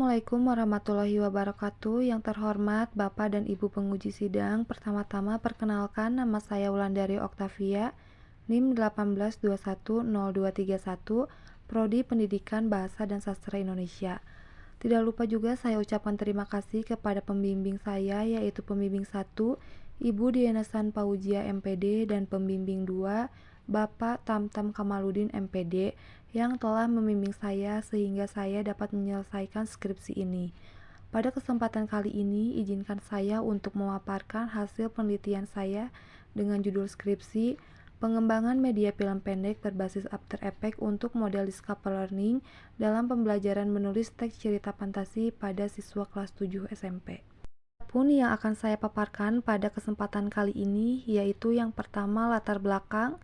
Assalamualaikum warahmatullahi wabarakatuh. Yang terhormat Bapak dan Ibu penguji sidang, pertama-tama perkenalkan nama saya Wulandari Oktavia, NIM 18210231, Prodi Pendidikan Bahasa dan Sastra Indonesia. Tidak lupa juga saya ucapkan terima kasih kepada pembimbing saya, yaitu pembimbing 1, Ibu Dienasan Paujia MPD, dan pembimbing 2, Bapak Tamtam Kamaludin MPD, yang telah membimbing saya sehingga saya dapat menyelesaikan skripsi ini. Pada kesempatan kali ini, izinkan saya untuk memaparkan hasil penelitian saya dengan judul skripsi Pengembangan Media Film Pendek berbasis After Effects untuk model Discover Learning dalam pembelajaran menulis teks cerita fantasi pada siswa kelas 7 SMP. Pun yang akan saya paparkan pada kesempatan kali ini yaitu yang pertama latar belakang,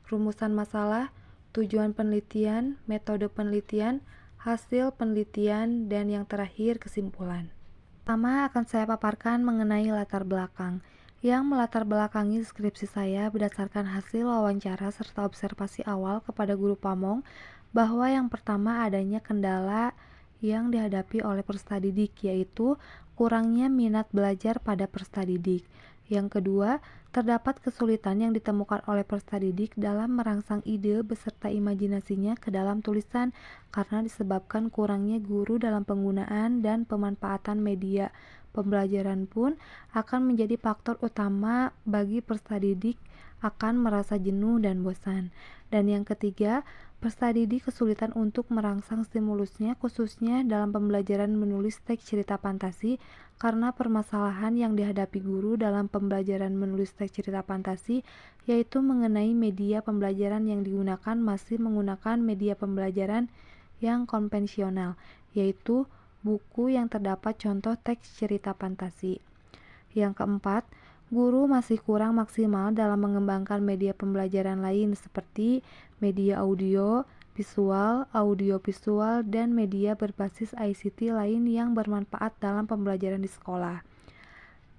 rumusan masalah, tujuan penelitian, metode penelitian, hasil penelitian, dan yang terakhir kesimpulan. Pertama akan saya paparkan mengenai latar belakang, yang melatar belakangi skripsi saya berdasarkan hasil wawancara serta observasi awal kepada guru pamong bahwa yang pertama adanya kendala yang dihadapi oleh peserta didik, yaitu kurangnya minat belajar pada peserta didik. Yang kedua, terdapat kesulitan yang ditemukan oleh peserta didik dalam merangsang ide beserta imajinasinya ke dalam tulisan karena disebabkan kurangnya guru dalam penggunaan dan pemanfaatan media. Pembelajaran pun akan menjadi faktor utama bagi peserta didik akan merasa jenuh dan bosan. Dan yang ketiga, peserta didik kesulitan untuk merangsang stimulusnya khususnya dalam pembelajaran menulis teks cerita fantasi karena permasalahan yang dihadapi guru dalam pembelajaran menulis teks cerita fantasi yaitu mengenai media pembelajaran yang digunakan masih menggunakan media pembelajaran yang konvensional, yaitu buku yang terdapat contoh teks cerita fantasi. Yang keempat, guru masih kurang maksimal dalam mengembangkan media pembelajaran lain seperti media audio, visual, audiovisual, dan media berbasis ICT lain yang bermanfaat dalam pembelajaran di sekolah.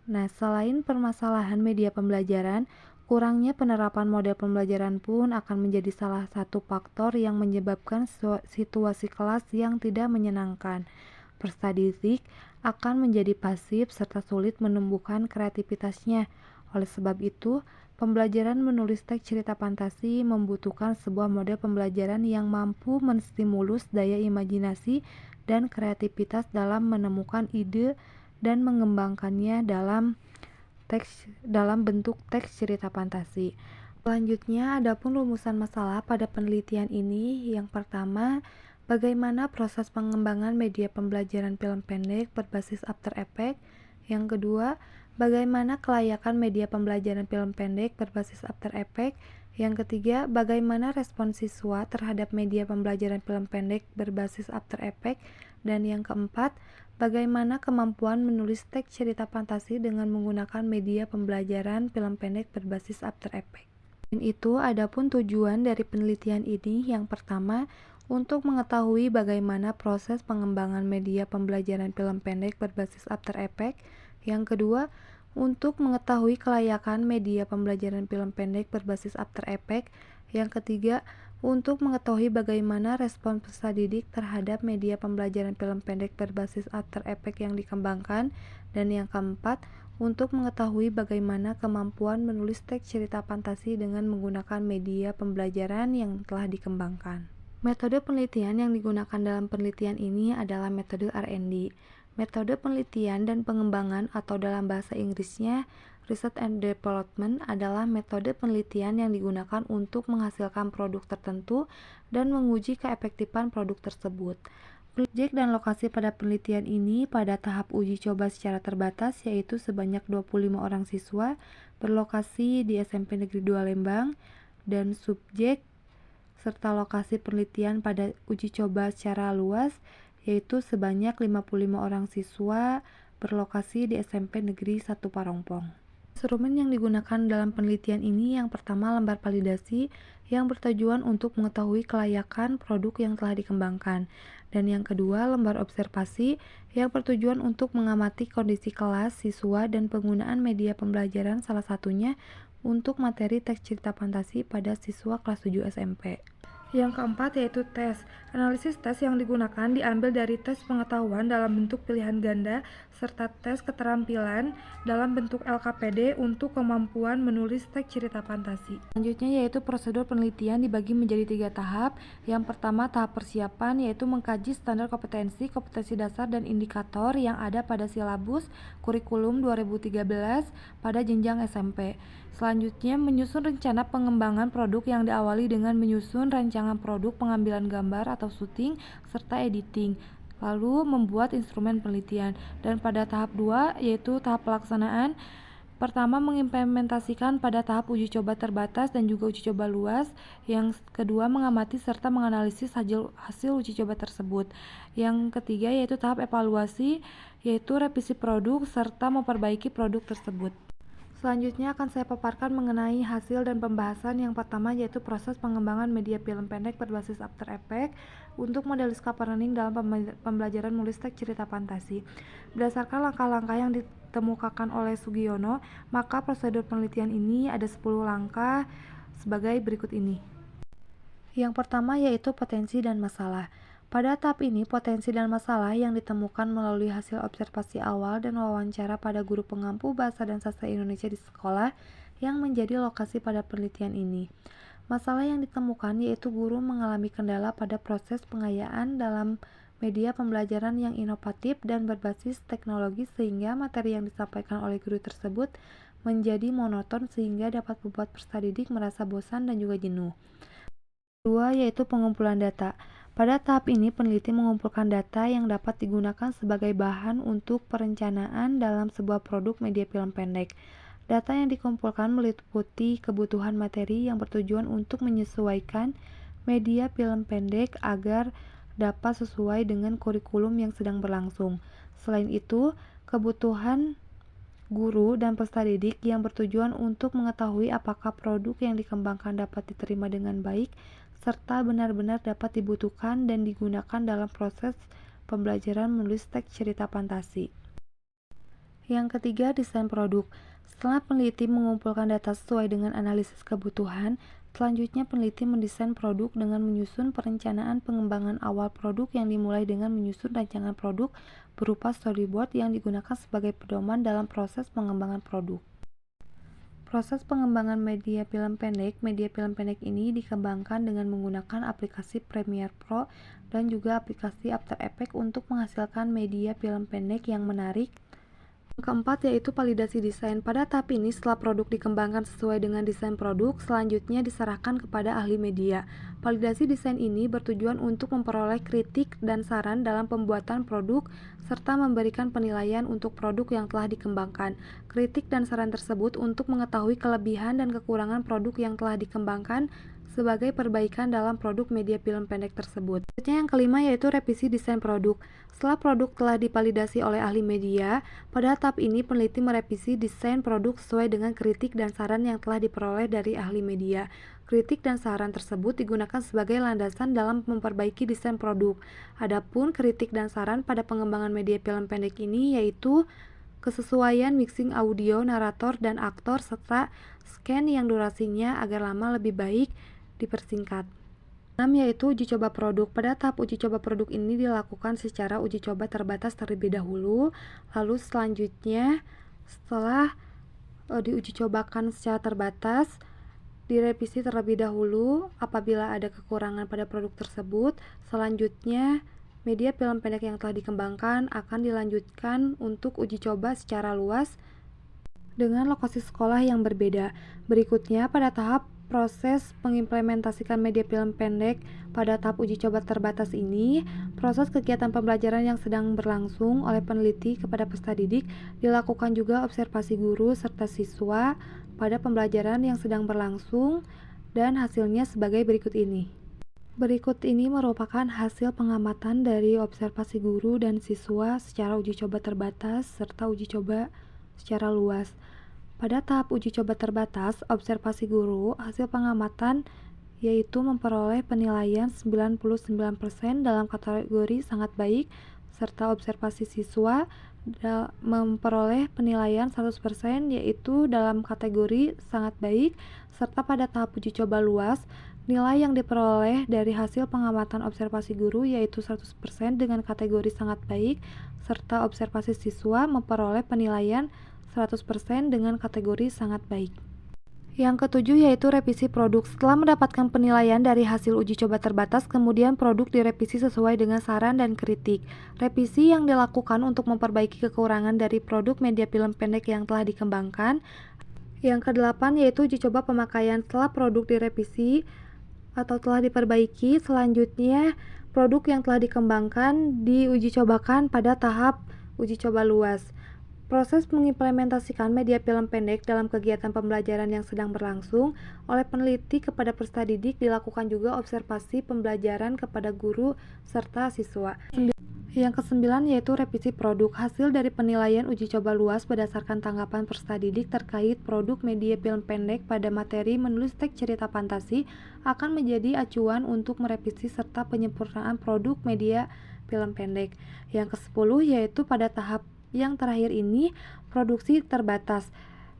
Nah, selain permasalahan media pembelajaran, kurangnya penerapan model pembelajaran pun akan menjadi salah satu faktor yang menyebabkan situasi kelas yang tidak menyenangkan. Peserta didik akan menjadi pasif serta sulit menumbuhkan kreativitasnya. Oleh sebab itu, pembelajaran menulis teks cerita fantasi membutuhkan sebuah model pembelajaran yang mampu menstimulus daya imajinasi dan kreativitas dalam menemukan ide dan mengembangkannya dalam bentuk teks cerita fantasi. Selanjutnya, adapun rumusan masalah pada penelitian ini, yang pertama, bagaimana proses pengembangan media pembelajaran film pendek berbasis After Effects. Yang kedua, bagaimana kelayakan media pembelajaran film pendek berbasis After Effects. Yang ketiga, bagaimana respon siswa terhadap media pembelajaran film pendek berbasis After Effects. Dan yang keempat, bagaimana kemampuan menulis teks cerita fantasi dengan menggunakan media pembelajaran film pendek berbasis After Effects. Dan itu adapun tujuan dari penelitian ini, yang pertama, untuk mengetahui bagaimana proses pengembangan media pembelajaran film pendek berbasis After Effects. Yang kedua, untuk mengetahui kelayakan media pembelajaran film pendek berbasis After Effects. Yang ketiga, untuk mengetahui bagaimana respon peserta didik terhadap media pembelajaran film pendek berbasis After Effects yang dikembangkan. Dan yang keempat, untuk mengetahui bagaimana kemampuan menulis teks cerita fantasi dengan menggunakan media pembelajaran yang telah dikembangkan. Metode penelitian yang digunakan dalam penelitian ini adalah metode R&D. Metode penelitian dan pengembangan atau dalam bahasa Inggrisnya Research and Development adalah metode penelitian yang digunakan untuk menghasilkan produk tertentu dan menguji keefektifan produk tersebut. Subjek dan lokasi pada penelitian ini pada tahap uji coba secara terbatas yaitu sebanyak 25 orang siswa berlokasi di SMP Negeri 2 Lembang, dan subjek serta lokasi penelitian pada uji coba secara luas yaitu sebanyak 55 orang siswa berlokasi di SMP Negeri 1 Parongpong. Instrumen yang digunakan dalam penelitian ini yang pertama lembar validasi yang bertujuan untuk mengetahui kelayakan produk yang telah dikembangkan, dan yang kedua lembar observasi yang bertujuan untuk mengamati kondisi kelas, siswa, dan penggunaan media pembelajaran salah satunya untuk materi teks cerita fantasi pada siswa kelas 7 SMP. Yang keempat yaitu tes. Analisis tes yang digunakan diambil dari tes pengetahuan dalam bentuk pilihan ganda serta tes keterampilan dalam bentuk LKPD untuk kemampuan menulis teks cerita fantasi. Selanjutnya yaitu prosedur penelitian dibagi menjadi 3 tahap. Yang pertama tahap persiapan yaitu mengkaji standar kompetensi, kompetensi dasar dan indikator yang ada pada silabus kurikulum 2013 pada jenjang SMP. Selanjutnya, menyusun rencana pengembangan produk yang diawali dengan menyusun rancangan produk, pengambilan gambar atau syuting, serta editing. Lalu, membuat instrumen penelitian. Dan pada tahap 2, yaitu tahap pelaksanaan, pertama mengimplementasikan pada tahap uji coba terbatas dan juga uji coba luas. Yang kedua, mengamati serta menganalisis hasil uji coba tersebut. Yang ketiga, yaitu tahap evaluasi, yaitu revisi produk serta memperbaiki produk tersebut. Selanjutnya akan saya paparkan mengenai hasil dan pembahasan. Yang pertama yaitu proses pengembangan media film pendek berbasis After Effects untuk model scaffolding dalam pembelajaran menulis teks cerita fantasi. Berdasarkan langkah-langkah yang ditemukan oleh Sugiono, maka prosedur penelitian ini ada 10 langkah sebagai berikut ini. Yang pertama yaitu potensi dan masalah. Pada tahap ini, potensi dan masalah yang ditemukan melalui hasil observasi awal dan wawancara pada guru pengampu bahasa dan sastra Indonesia di sekolah yang menjadi lokasi pada penelitian ini. Masalah yang ditemukan yaitu guru mengalami kendala pada proses pengayaan dalam media pembelajaran yang inovatif dan berbasis teknologi sehingga materi yang disampaikan oleh guru tersebut menjadi monoton sehingga dapat membuat peserta didik merasa bosan dan juga jenuh. Kedua yaitu pengumpulan data. Pada tahap ini, peneliti mengumpulkan data yang dapat digunakan sebagai bahan untuk perencanaan dalam sebuah produk media film pendek. Data yang dikumpulkan meliputi kebutuhan materi yang bertujuan untuk menyesuaikan media film pendek agar dapat sesuai dengan kurikulum yang sedang berlangsung. Selain itu, kebutuhan guru dan peserta didik yang bertujuan untuk mengetahui apakah produk yang dikembangkan dapat diterima dengan baik serta benar-benar dapat dibutuhkan dan digunakan dalam proses pembelajaran menulis teks cerita fantasi. Yang ketiga, desain produk. Setelah peneliti mengumpulkan data sesuai dengan analisis kebutuhan, selanjutnya peneliti mendesain produk dengan menyusun perencanaan pengembangan awal produk yang dimulai dengan menyusun rancangan produk berupa storyboard yang digunakan sebagai pedoman dalam proses pengembangan produk. Proses pengembangan media film pendek ini dikembangkan dengan menggunakan aplikasi Premiere Pro dan juga aplikasi After Effects untuk menghasilkan media film pendek yang menarik. Yang keempat yaitu validasi desain. Pada tahap ini, setelah produk dikembangkan sesuai dengan desain produk, selanjutnya diserahkan kepada ahli media. Validasi desain ini bertujuan untuk memperoleh kritik dan saran dalam pembuatan produk, serta memberikan penilaian untuk produk yang telah dikembangkan. Kritik dan saran tersebut untuk mengetahui kelebihan dan kekurangan produk yang telah dikembangkan sebagai perbaikan dalam produk media film pendek tersebut. Selanjutnya yang kelima yaitu revisi desain produk. Setelah produk telah divalidasi oleh ahli media, pada tahap ini peneliti merevisi desain produk sesuai dengan kritik dan saran yang telah diperoleh dari ahli media. Kritik dan saran tersebut digunakan sebagai landasan dalam memperbaiki desain produk. Adapun kritik dan saran pada pengembangan media film pendek ini yaitu kesesuaian mixing audio, narator, dan aktor, serta scan yang durasinya agar lama lebih baik dipersingkat. 6 yaitu uji coba produk. Pada tahap uji coba produk ini dilakukan secara uji coba terbatas terlebih dahulu, lalu selanjutnya setelah diuji cobakan secara terbatas, direvisi terlebih dahulu apabila ada kekurangan pada produk tersebut. Selanjutnya media film pendek yang telah dikembangkan akan dilanjutkan untuk uji coba secara luas dengan lokasi sekolah yang berbeda. Berikutnya pada tahap proses mengimplementasikan media film pendek. Pada tahap uji coba terbatas ini, proses kegiatan pembelajaran yang sedang berlangsung oleh peneliti kepada peserta didik dilakukan juga observasi guru serta siswa pada pembelajaran yang sedang berlangsung dan hasilnya sebagai berikut ini. Berikut ini merupakan hasil pengamatan dari observasi guru dan siswa secara uji coba terbatas serta uji coba secara luas. Pada tahap uji coba terbatas, observasi guru, hasil pengamatan yaitu memperoleh penilaian 99% dalam kategori sangat baik, serta observasi siswa memperoleh penilaian 100% yaitu dalam kategori sangat baik, serta pada tahap uji coba luas Nilai yang diperoleh dari hasil pengamatan observasi guru yaitu 100% dengan kategori sangat baik, serta observasi siswa memperoleh penilaian 100% dengan kategori sangat baik. Yang ketujuh yaitu revisi produk. Setelah mendapatkan penilaian dari hasil uji coba terbatas, kemudian produk direvisi sesuai dengan saran dan kritik. Revisi yang dilakukan untuk memperbaiki kekurangan dari produk media film pendek yang telah dikembangkan. Yang kedelapan yaitu uji coba pemakaian. Setelah produk direvisi atau telah diperbaiki, selanjutnya produk yang telah dikembangkan diuji cobakan pada tahap uji coba luas. Proses mengimplementasikan media film pendek dalam kegiatan pembelajaran yang sedang berlangsung oleh peneliti kepada peserta didik dilakukan juga observasi pembelajaran kepada guru serta siswa. Yang kesembilan yaitu revisi produk. Hasil dari penilaian uji coba luas berdasarkan tanggapan peserta didik terkait produk media film pendek pada materi menulis teks cerita fantasi akan menjadi acuan untuk merevisi serta penyempurnaan produk media film pendek. Yang kesepuluh yaitu pada tahap yang terakhir ini, produksi terbatas.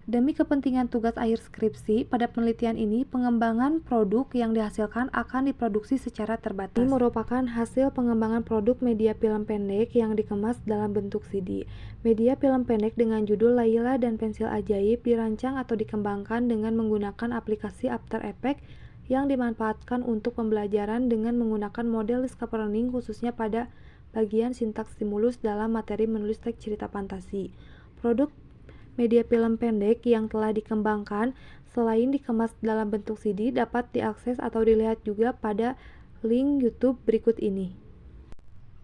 Demi kepentingan tugas akhir skripsi, pada penelitian ini, pengembangan produk yang dihasilkan akan diproduksi secara terbatas. Ini merupakan hasil pengembangan produk media film pendek yang dikemas dalam bentuk CD. Media film pendek dengan judul Layla dan Pensil Ajaib dirancang atau dikembangkan dengan menggunakan aplikasi After Effects yang dimanfaatkan untuk pembelajaran dengan menggunakan model scaffolding khususnya pada bagian sintaks stimulus dalam materi menulis teks cerita fantasi. Produk media film pendek yang telah dikembangkan selain dikemas dalam bentuk CD dapat diakses atau dilihat juga pada link YouTube berikut ini.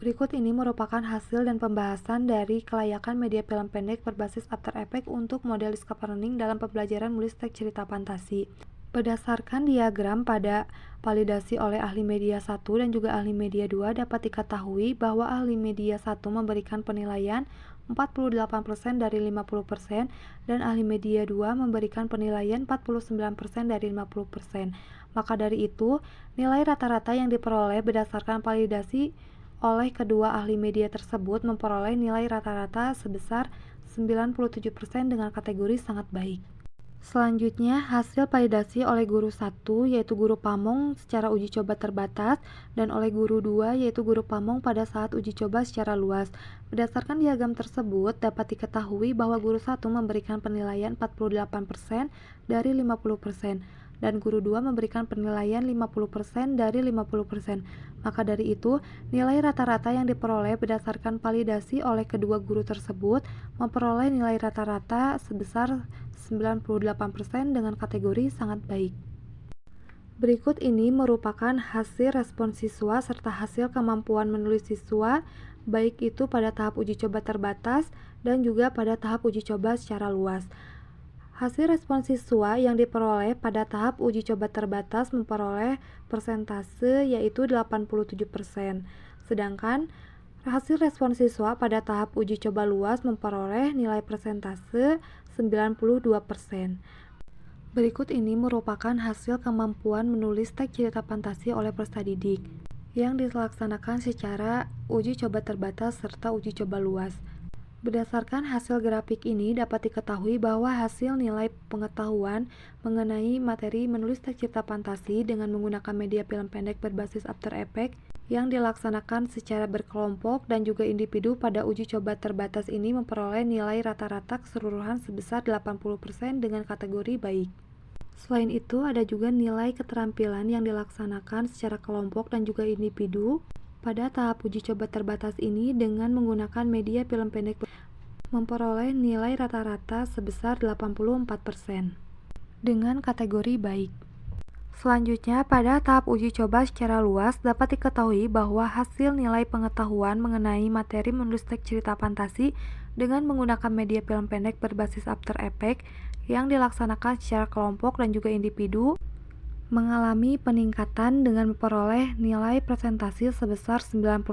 Berikut ini merupakan hasil dan pembahasan dari kelayakan media film pendek berbasis After Effects untuk model scaffolding dalam pembelajaran menulis teks cerita fantasi. Berdasarkan diagram pada validasi oleh ahli media 1 dan juga ahli media 2 dapat diketahui bahwa ahli media 1 memberikan penilaian 48% dari 50% dan ahli media 2 memberikan penilaian 49% dari 50%. Maka dari itu, nilai rata-rata yang diperoleh berdasarkan validasi oleh kedua ahli media tersebut memperoleh nilai rata-rata sebesar 97% dengan kategori sangat baik. Selanjutnya, hasil validasi oleh guru 1 yaitu guru pamong secara uji coba terbatas dan oleh guru 2 yaitu guru pamong pada saat uji coba secara luas. Berdasarkan diagram tersebut dapat diketahui bahwa guru 1 memberikan penilaian 48% dari 50% dan guru 2 memberikan penilaian 50% dari 50%. Maka dari itu, nilai rata-rata yang diperoleh berdasarkan validasi oleh kedua guru tersebut memperoleh nilai rata-rata sebesar 98% dengan kategori sangat baik. Berikut ini merupakan hasil respon siswa serta hasil kemampuan menulis siswa, baik itu pada tahap uji coba terbatas dan juga pada tahap uji coba secara luas. Hasil respon siswa yang diperoleh pada tahap uji coba terbatas memperoleh persentase yaitu 87%. Sedangkan hasil respon siswa pada tahap uji coba luas memperoleh nilai persentase 92%. Berikut ini merupakan hasil kemampuan menulis teks cerita fantasi oleh peserta didik yang dilaksanakan secara uji coba terbatas serta uji coba luas. Berdasarkan hasil grafik ini dapat diketahui bahwa hasil nilai pengetahuan mengenai materi menulis teks cerita fantasi dengan menggunakan media film pendek berbasis After Effects yang dilaksanakan secara berkelompok dan juga individu pada uji coba terbatas ini memperoleh nilai rata-rata keseluruhan sebesar 80% dengan kategori baik. Selain itu, ada juga nilai keterampilan yang dilaksanakan secara kelompok dan juga individu pada tahap uji coba terbatas ini dengan menggunakan media film pendek memperoleh nilai rata-rata sebesar 84% dengan kategori baik. Selanjutnya, pada tahap uji coba secara luas dapat diketahui bahwa hasil nilai pengetahuan mengenai materi menulis teks cerita fantasi dengan menggunakan media film pendek berbasis After Effects yang dilaksanakan secara kelompok dan juga individu mengalami peningkatan dengan memperoleh nilai presentasi sebesar 90%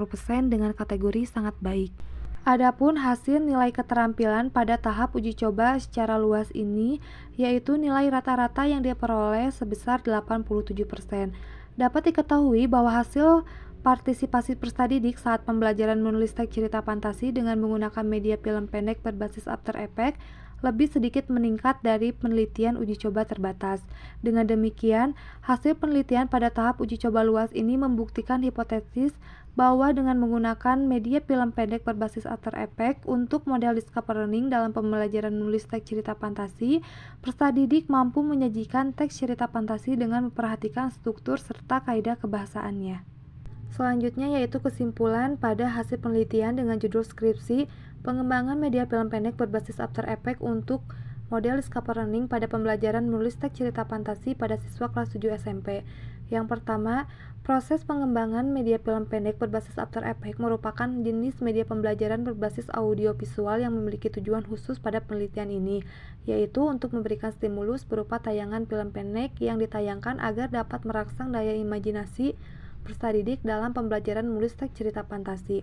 dengan kategori sangat baik. Adapun hasil nilai keterampilan pada tahap uji coba secara luas ini yaitu nilai rata-rata yang diperoleh sebesar 87%. Dapat diketahui bahwa hasil partisipasi peserta didik saat pembelajaran menulis teks cerita fantasi dengan menggunakan media film pendek berbasis After Effects lebih sedikit meningkat dari penelitian uji coba terbatas. Dengan demikian, hasil penelitian pada tahap uji coba luas ini membuktikan hipotesis bahwa dengan menggunakan media film pendek berbasis After Effects untuk model discovery learning dalam pembelajaran menulis teks cerita fantasi, peserta didik mampu menyajikan teks cerita fantasi dengan memperhatikan struktur serta kaidah kebahasaannya. Selanjutnya yaitu kesimpulan pada hasil penelitian dengan judul skripsi pengembangan media film pendek berbasis After Effects untuk model discovery learning pada pembelajaran menulis teks cerita fantasi pada siswa kelas 7 SMP. Yang pertama, proses pengembangan media film pendek berbasis After Effects merupakan jenis media pembelajaran berbasis audio visual yang memiliki tujuan khusus pada penelitian ini, yaitu untuk memberikan stimulus berupa tayangan film pendek yang ditayangkan agar dapat merangsang daya imajinasi peserta didik dalam pembelajaran menulis teks cerita fantasi,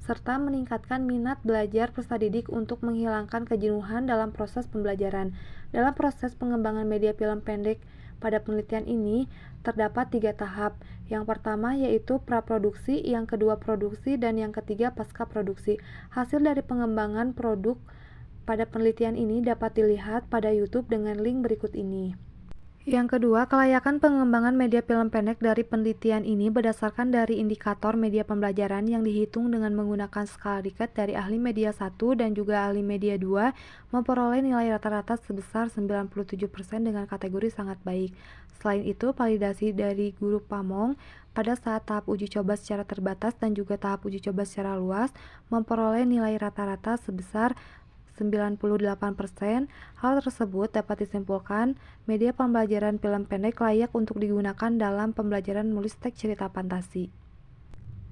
serta meningkatkan minat belajar peserta didik untuk menghilangkan kejenuhan dalam proses pembelajaran. Dalam proses pengembangan media film pendek pada penelitian ini, terdapat 3 tahap. Yang pertama yaitu praproduksi, yang kedua produksi, dan yang ketiga pasca produksi. Hasil dari pengembangan produk pada penelitian ini dapat dilihat pada YouTube dengan link berikut ini. Yang kedua, kelayakan pengembangan media film pendek dari penelitian ini berdasarkan dari indikator media pembelajaran yang dihitung dengan menggunakan skala Likert dari ahli media 1 dan juga ahli media 2 memperoleh nilai rata-rata sebesar 97% dengan kategori sangat baik. Selain itu, validasi dari guru Pamong pada saat tahap uji coba secara terbatas dan juga tahap uji coba secara luas memperoleh nilai rata-rata sebesar 98%. Hal tersebut dapat disimpulkan media pembelajaran film pendek layak untuk digunakan dalam pembelajaran menulis teks cerita fantasi.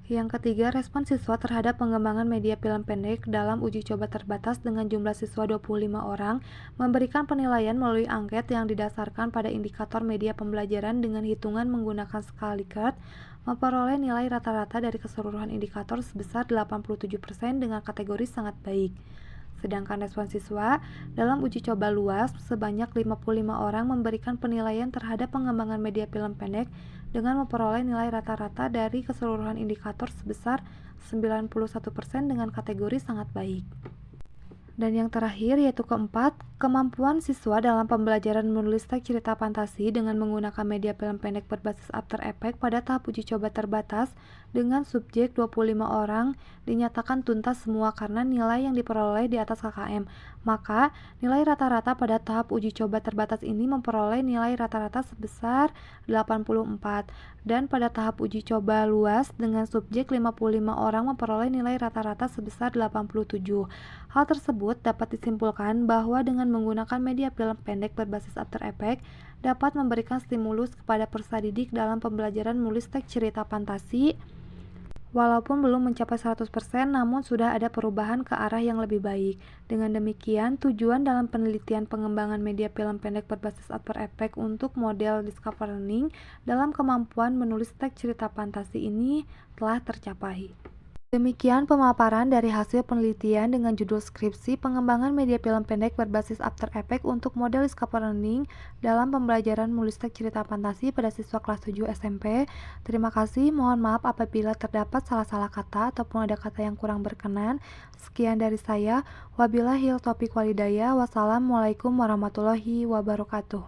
Yang ketiga, respon siswa terhadap pengembangan media film pendek dalam uji coba terbatas dengan jumlah siswa 25 orang memberikan penilaian melalui angket yang didasarkan pada indikator media pembelajaran dengan hitungan menggunakan skala Likert memperoleh nilai rata-rata dari keseluruhan indikator sebesar 87% dengan kategori sangat baik. Sedangkan respon siswa dalam uji coba luas sebanyak 55 orang memberikan penilaian terhadap pengembangan media film pendek dengan memperoleh nilai rata-rata dari keseluruhan indikator sebesar 91% dengan kategori sangat baik. Dan yang terakhir yaitu keempat, kemampuan siswa dalam pembelajaran menulis teks cerita fantasi dengan menggunakan media film pendek berbasis After Effects pada tahap uji coba terbatas dengan subjek 25 orang dinyatakan tuntas semua karena nilai yang diperoleh di atas KKM. Maka, nilai rata-rata pada tahap uji coba terbatas ini memperoleh nilai rata-rata sebesar 84 dan pada tahap uji coba luas dengan subjek 55 orang memperoleh nilai rata-rata sebesar 87. Hal tersebut dapat disimpulkan bahwa dengan menggunakan media film pendek berbasis After Effects dapat memberikan stimulus kepada peserta didik dalam pembelajaran menulis teks cerita fantasi. Walaupun belum mencapai 100%, namun sudah ada perubahan ke arah yang lebih baik. Dengan demikian, tujuan dalam penelitian pengembangan media film pendek berbasis After Effects untuk model discovery learning dalam kemampuan menulis teks cerita fantasi ini telah tercapai. Demikian pemaparan dari hasil penelitian dengan judul skripsi pengembangan media film pendek berbasis After Effects untuk model discovery learning dalam pembelajaran menulis teks cerita fantasi pada siswa kelas 7 SMP. Terima kasih, mohon maaf apabila terdapat salah-salah kata ataupun ada kata yang kurang berkenan. Sekian dari saya, wabillahi taufiq walhidayah, wassalamualaikum warahmatullahi wabarakatuh.